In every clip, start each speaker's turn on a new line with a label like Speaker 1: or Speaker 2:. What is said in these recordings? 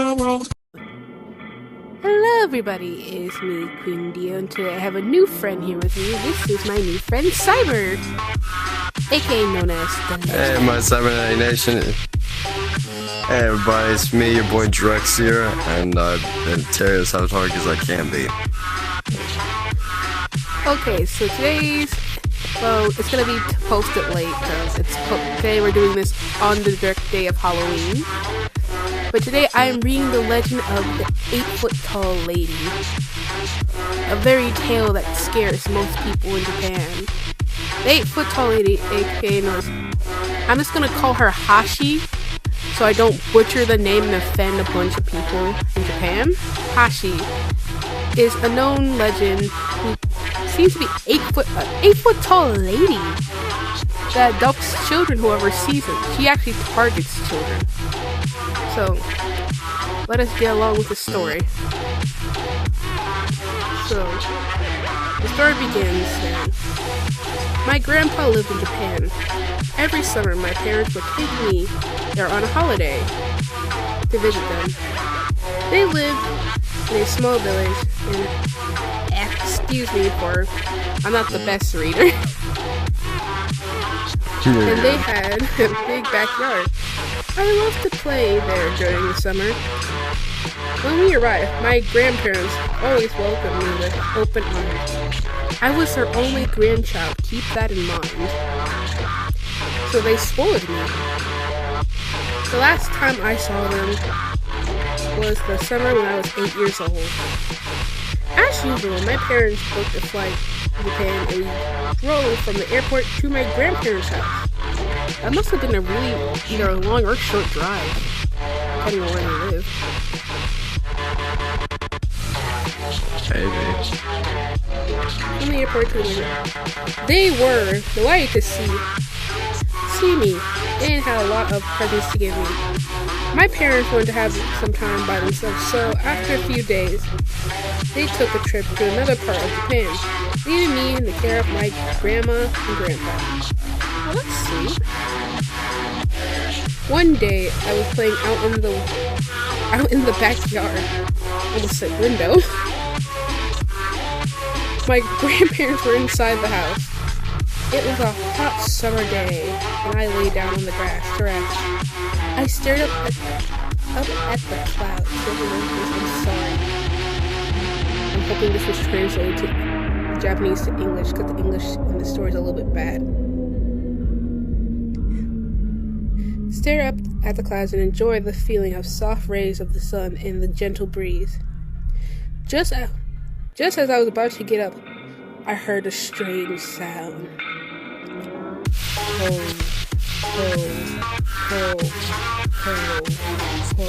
Speaker 1: Hello everybody, it's me, Queen Dio, and today I have a new friend here with me. This is my new friend, Cyber, aka known as the Legend.
Speaker 2: Hey, my Cyber Nation. Hey everybody, it's me, your boy Drex here, and I've been tearing this as hard as I can be.
Speaker 1: Okay, so it's gonna be posted late, because today we're doing this on the direct day of Halloween. But today I am reading the legend of the 8-foot-tall lady. A very tale that scares most people in Japan. The 8-foot-tall lady, aka knows, I'm just gonna call her Hashi, so I don't butcher the name and offend a bunch of people in Japan. Hashi is a known legend who seems to be 8-foot-tall lady that adopts children whoever sees them. She actually targets children. So, let us get along with the story. So, the story begins saying, my grandpa lived in Japan. Every summer, my parents would take me there on a holiday to visit them. They lived in a small village in, excuse me for, I'm not the best reader. And they had a big backyard. I loved to play there during the summer. When we arrived, my grandparents always welcomed me with open arms. I was their only grandchild, keep that in mind. So they spoiled me. The last time I saw them was the summer when I was 8 years old. As usual, my parents booked a flight to Japan and we drove from the airport to my grandparents' house. That must have been a really either a long or short drive, depending on where you live.
Speaker 2: Maybe.
Speaker 1: From the airport to the they were delighted to see me and had a lot of presents to give me. My parents wanted to have some time by themselves, so after a few days, they took a trip to another part of Japan, leaving me in the care of my grandma and grandpa. Well, let's see. One day, I was playing out in the backyard. Almost said window. My grandparents were inside the house. It was a hot summer day, and I lay down on the grass to rest. I stared up at the clouds. I'm sorry. I'm hoping this was translated to Japanese to English, because the English in the story is a little bit bad. Stare up at the clouds and enjoy the feeling of soft rays of the sun and the gentle breeze. Just as I was about to get up, I heard a strange sound. Ho, ho, ho, ho, ho,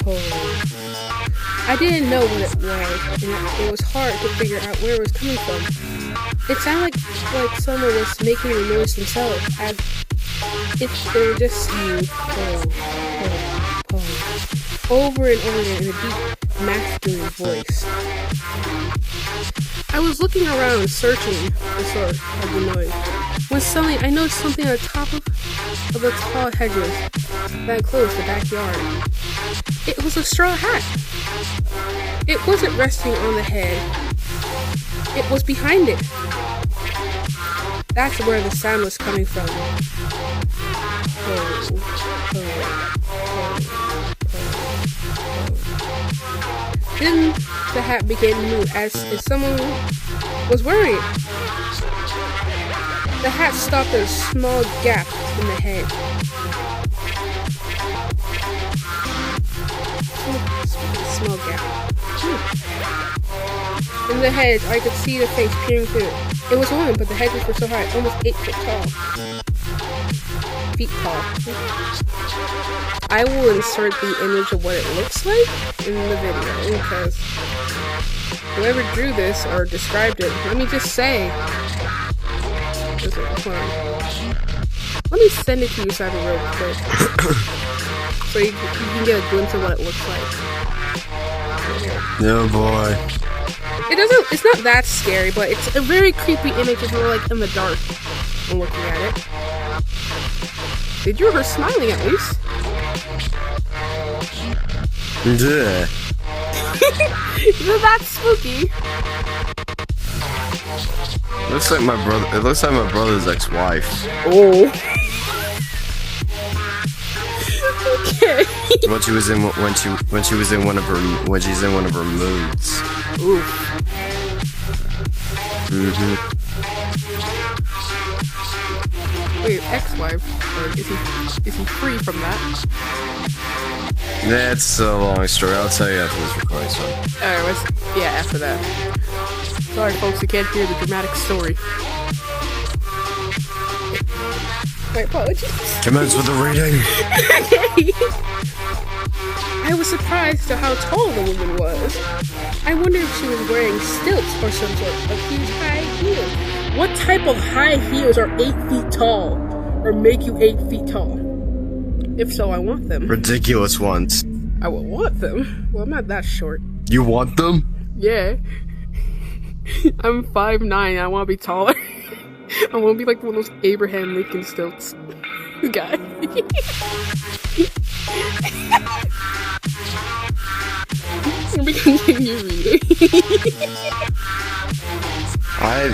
Speaker 1: ho. I didn't know what it was, and it was hard to figure out where it was coming from. It sounded like someone was making the noise themselves, as if they were just saying ho, ho, ho, over and over again in a deep, masculine voice. I was looking around, searching the source of the noise, when suddenly I noticed something on the top of the tall hedges that enclosed the backyard. It was a straw hat. It wasn't resting on the head. It was behind it. That's where the sound was coming from. Ho, ho, ho, ho. Then the hat began to move as if someone was wearing it. The hat stopped at a small gap in the head. Small gap. In the hedge, I could see the face peering through it. It was a woman, but the hedges were so high, almost 8 feet tall. I will insert the image of what it looks like in the video, because whoever drew this or described it, let me just say, let me send it to you Cyber real quick, so you can get a glimpse of what it looks like.
Speaker 2: Yeah, boy.
Speaker 1: It's not that scary, but it's a very creepy image if you're like in the dark and looking at it. They drew her smiling at least.
Speaker 2: Yeah.
Speaker 1: Isn't that spooky?
Speaker 2: Looks like my brother. It looks like my brother's ex-wife.
Speaker 1: Oh. Okay.
Speaker 2: When she's in one of her moods.
Speaker 1: Ooh. Wait, ex-wife? Or is he free from that?
Speaker 2: That's a long story. I'll tell you after this recording. So.
Speaker 1: Alright, yeah, after that. Sorry, folks, you can't hear the dramatic story. My apologies.
Speaker 2: Commence with the reading.
Speaker 1: I was surprised at how tall the woman was. I wondered if she was wearing stilts or some sort of huge high heels. What type of high heels are 8 feet tall or make you 8 feet tall? If so, I want them.
Speaker 2: Ridiculous ones.
Speaker 1: I will want them. Well, I'm not that short.
Speaker 2: You want them?
Speaker 1: Yeah. I'm 5'9". I want to be taller. I want to be like one of those Abraham Lincoln stilts guy. Let me continue reading.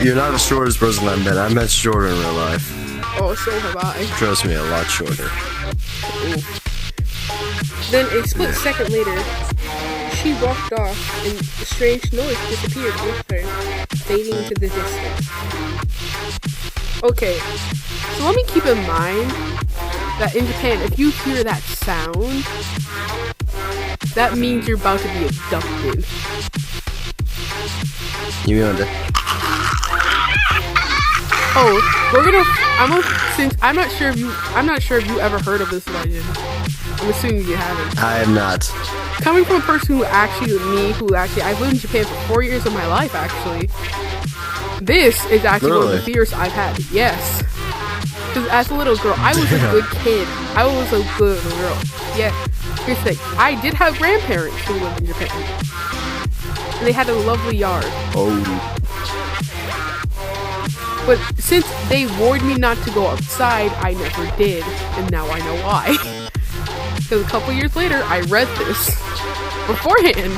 Speaker 2: You're not the shortest person I met. I met shorter in real life.
Speaker 1: Oh, so have I.
Speaker 2: Trust me, a lot shorter.
Speaker 1: Ooh. Then a split second later, she walked off and a strange noise disappeared with her, fading into the distance. Okay, so let me keep in mind that in Japan, if you hear that sound, that means you're about to be abducted.
Speaker 2: You mean that?
Speaker 1: Oh, since I'm not sure if you ever heard of this legend. I'm assuming you haven't.
Speaker 2: I am not.
Speaker 1: Coming from a person I've lived in Japan for 4 years of my life, actually. This is actually one of the fears I've had. Yes. Because as a little girl, I was a good kid. I was a good little girl. Yeah. Here's the thing. I did have grandparents who lived in Japan. And they had a lovely yard.
Speaker 2: Oh.
Speaker 1: But since they warned me not to go outside, I never did. And now I know why. Because a couple years later, I read this beforehand.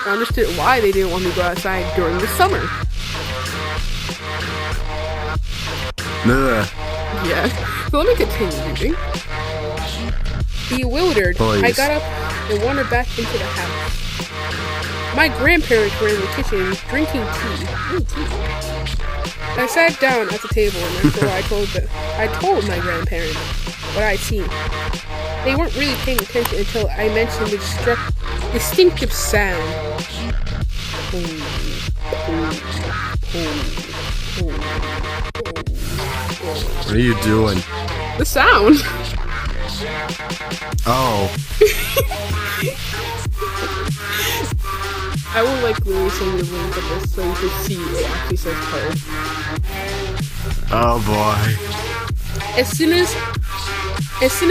Speaker 1: I understood why they didn't want me to go outside during the summer. Yeah. So let me continue reading. Bewildered, I got up and wandered back into the house. My grandparents were in the kitchen drinking tea. Ooh, tea. I sat down at the table and that's where I told my grandparents what I'd seen. They weren't really paying attention until I mentioned the distinctive sound.
Speaker 2: What are you doing?
Speaker 1: The sound.
Speaker 2: Oh.
Speaker 1: I will literally send you the link of this so you can see it actually says code.
Speaker 2: Oh boy.
Speaker 1: As soon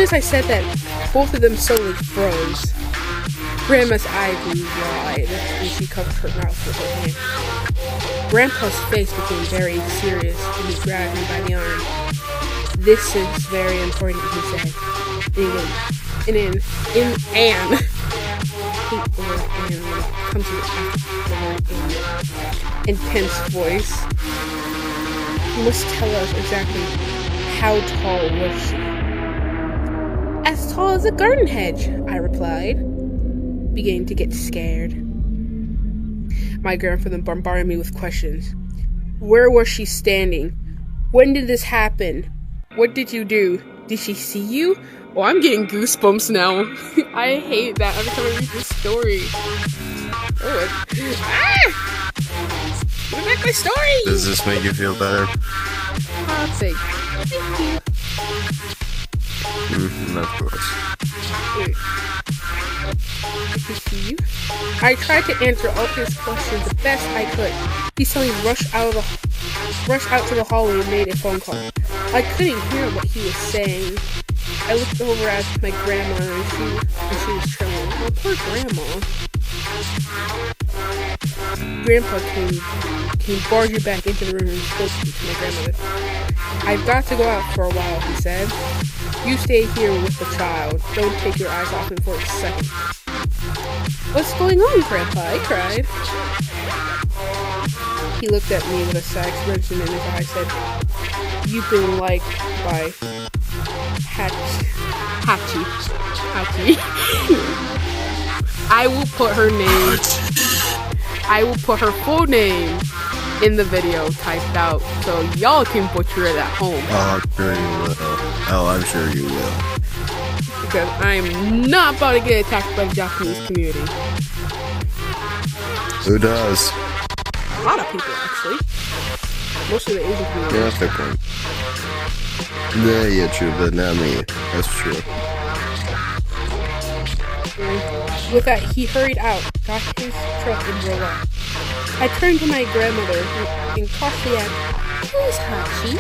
Speaker 1: as I said that, both of them slowly froze. Grandma's eye grew wide and she covered her mouth with her hand. Grandpa's face became very serious and he grabbed me by the arm. This is very important, he said. And comes to the word intense voice. You must tell us exactly how tall was she? As tall as a garden hedge, I replied, beginning to get scared. My grandfather bombarded me with questions. Where was she standing? When did this happen? What did you do? Did she see you? Oh, I'm getting goosebumps now. I hate that every time I read this story. Oh, give back my story!
Speaker 2: Does this make you feel better?
Speaker 1: Thank you.
Speaker 2: Of course.
Speaker 1: Wait. I tried to answer all his questions the best I could. He suddenly rushed out to the hallway and made a phone call. I couldn't hear what he was saying. I looked over at my grandma and she was trembling. Oh, poor grandma. Grandpa came barging back into the room and spoke to my grandmother. I've got to go out for a while, he said. You stay here with the child. Don't take your eyes off him for a second. "What's going on, Grandpa?" I cried. He looked at me with a sad expression in his eye, said, "You've been liked by Hachi. I will put her name. I will put her full name in the video typed out so y'all can butcher it at home."
Speaker 2: Oh, I'm sure you will. Oh, I'm sure you will.
Speaker 1: Because I'm not about to get attacked by the Japanese community.
Speaker 2: Who does?
Speaker 1: A lot of people, actually. Most of the Asian community.
Speaker 2: Yeah, fair point. Yeah, true, but not me. That's true.
Speaker 1: With that, he hurried out, got his truck, and drove off. I turned to my grandmother and cautiously asked, "Who's Hachi?"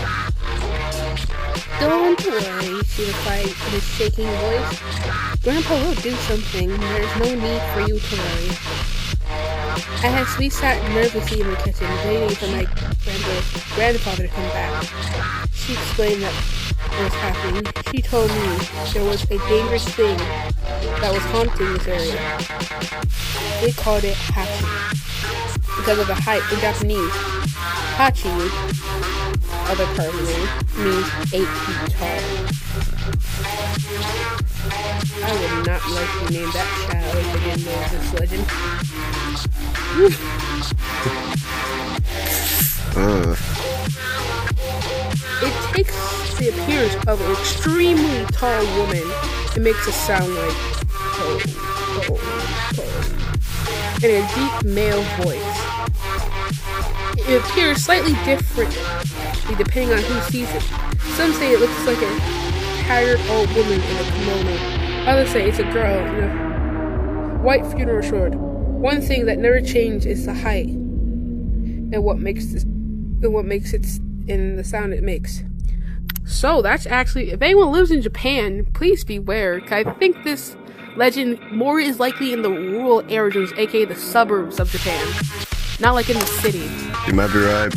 Speaker 1: "Don't worry," she replied in a shaking voice. "Grandpa will do something. There's no need for you to worry." As we sat nervously in the kitchen, waiting for my grandfather to come back, she explained what was happening. She told me there was a dangerous thing that was haunting this area. They called it Hachi because of the height in Japanese. Hachi, other part of the name, means 8 feet tall. I would not like to name that child if I didn't know this legend. It takes the appearance of an extremely tall woman and makes a sound like "ho, ho, ho," in a deep male voice. It appears slightly different depending on who sees it. Some say it looks like a tired old woman in a kimono. Others say it's a girl in a white funeral shroud. One thing that never changes is the height and what makes it and the sound it makes. So that's actually, if anyone lives in Japan, please beware. 'Cause I think this legend more is likely in the rural areas, aka the suburbs of Japan, not like in the city.
Speaker 2: You might be right.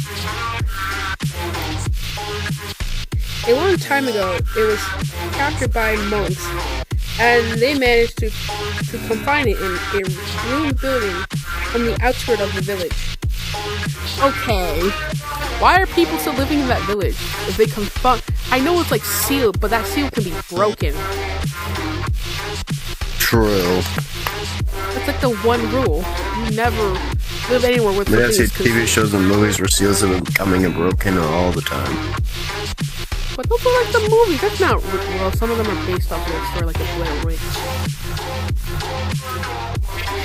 Speaker 1: A long time ago, it was captured by monks, and they managed to confine it in a ruined building on the outskirts of the village. Okay, why are people still living in that village? If they confine, I know it's like sealed, but that seal can be broken.
Speaker 2: True.
Speaker 1: That's like the one rule. You never live anywhere with
Speaker 2: I see TV shows and movies where seals have been becoming broken all the time.
Speaker 1: But those are like the movies. That's not well. Some of them are based off of a story like a Blair Witch.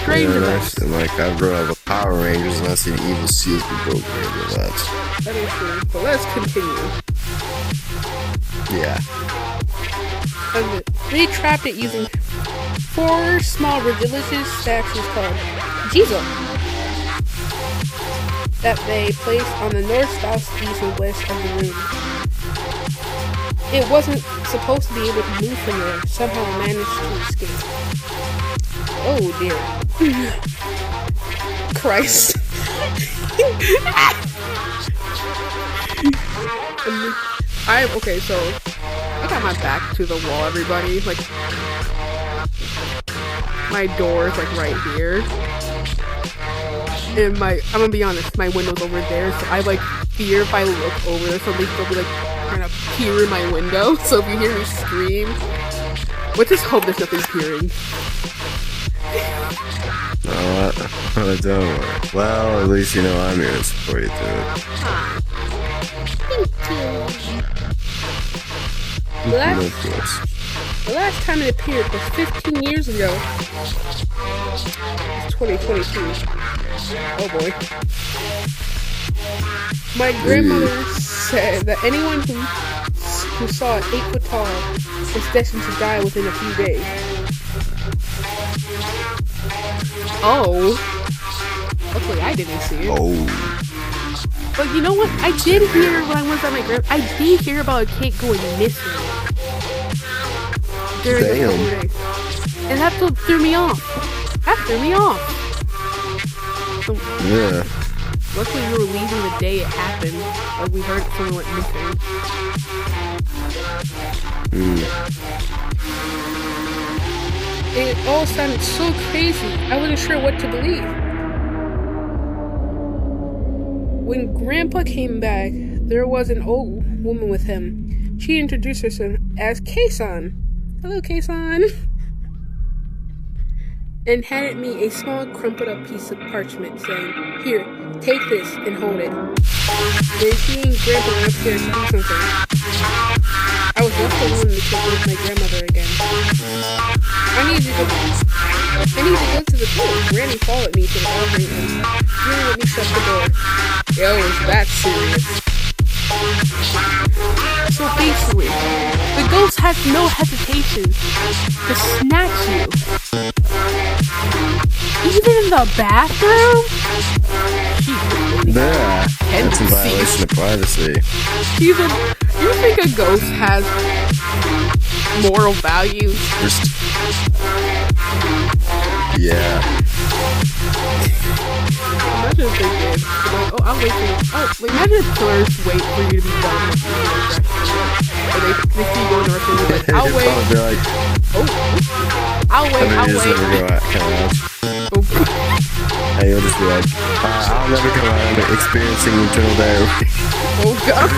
Speaker 1: Strange events.
Speaker 2: Like I grew up with Power Rangers and I seen evil seals be broken into that.
Speaker 1: That is true. But let's continue.
Speaker 2: Yeah.
Speaker 1: And they trapped it using 4 small religious statues called Jesus that they placed on the north, south, east, and west of the room. It wasn't supposed to be able to move from there. Somehow it managed to escape. Oh dear. Christ. Okay, so I got my back to the wall, everybody. Like, my door is like right here. And I'm gonna be honest, my window's over there, so I like fear if I look over there, somebody's gonna be like trying to peer in my window. So if you hear me scream, but just hope there's nothing peering.
Speaker 2: Don't worry. Well, at least you know I'm here to support you through it.
Speaker 1: Thank you. The last time it appeared was 15 years ago. It's 2022. Oh boy. My grandmother said that anyone who saw it 8 foot tall was destined to die within a few days. Oh. Luckily I didn't see it.
Speaker 2: Oh.
Speaker 1: But you know what? I did hear when I was at my I did hear about a kid going missing. During the couple days. And that threw me off. So,
Speaker 2: Yeah.
Speaker 1: luckily we were leaving the day it happened. Like we heard someone went missing. It all sounded so crazy. I wasn't sure what to believe. When Grandpa came back, there was an old woman with him. She introduced herself as Kason. Hello, Kason. And handed me a small crumpled up piece of parchment saying, "Here, take this and hold it." Then she and Grandpa went upstairs to do something. I was left alone in the kitchen with my grandmother again. I need to go to the toilet. Granny followed me to the bathroom and really let me shut the door. Yo, is that serious? So basically, the ghost has no hesitation to snatch you. Even in the bathroom?
Speaker 2: Yeah, that's in violation of privacy.
Speaker 1: You think a ghost has moral values?
Speaker 2: Yeah.
Speaker 1: Imagine if they did. Like, oh, I'll wait for you. Oh, like, imagine if killers wait for you to be done with your aggression. Or they see you going to rest of like, I'll wait.
Speaker 2: They're like,
Speaker 1: I'll wait. Oh.
Speaker 2: And you'll just be like, I'll never come around to experiencing eternal day.
Speaker 1: Oh god.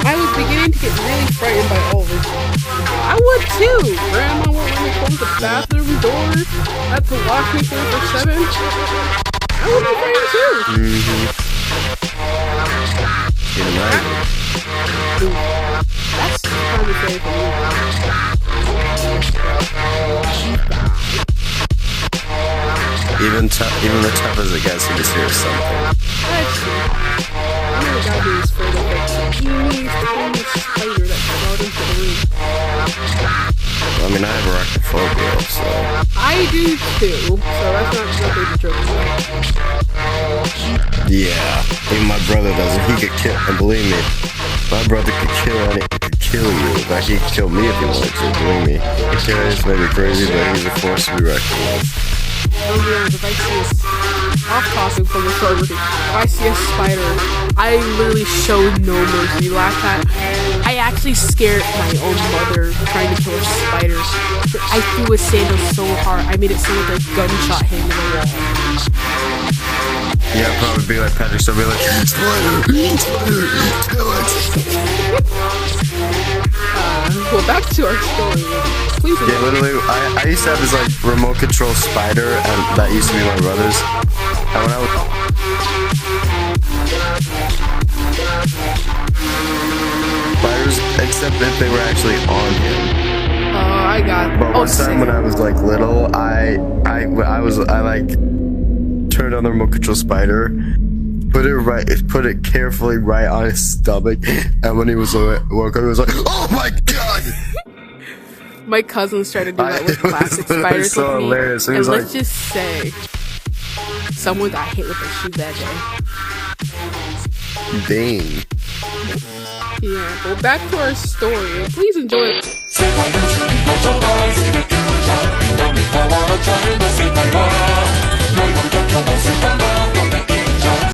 Speaker 1: I was beginning to get really frightened by all this. I would too. Grandma won't let me close the bathroom doors. Had to watch me 24/7. I would be frightened too. That's kind of scary for me.
Speaker 2: Even the tough as it gets, you just hear something.
Speaker 1: That's true. I know a guy who is afraid of that teeny tiny spider that crawled into the room.
Speaker 2: I mean, I have arachnophobia, so...
Speaker 1: I do too, so that's not something to joke about.
Speaker 2: Yeah, even my brother doesn't. He could kill, and believe me, my brother could kill you, but he could kill me if he wanted to, believe me. He carries maybe crazy, but he's a force to be reckoned with.
Speaker 1: If I see off topic from the story, if I see a spider, I literally show no mercy. Last time, I actually scared my own mother trying to kill a spider. I threw a sandal so hard, I made it sound like a gunshot hitting the wall.
Speaker 2: Yeah, probably be like Patrick, so be like, spider, kill it.
Speaker 1: Well, back to our story. Please.
Speaker 2: Yeah, literally, I used to have this like remote control spider, and that used to be my brother's. And when I was spiders, except if they were actually on him.
Speaker 1: I got.
Speaker 2: But one time when I was like little, I like turned on the remote control spider, put it carefully right on his stomach, and when he was woke up, he was like, "Oh my god!"
Speaker 1: My cousins tried to do that with plastic spiders
Speaker 2: so
Speaker 1: with me,
Speaker 2: hilarious.
Speaker 1: and
Speaker 2: was
Speaker 1: let's
Speaker 2: like,
Speaker 1: just say, someone got hit with a shoe that day.
Speaker 2: dang.
Speaker 1: Yeah, well, back to our story. Please enjoy it.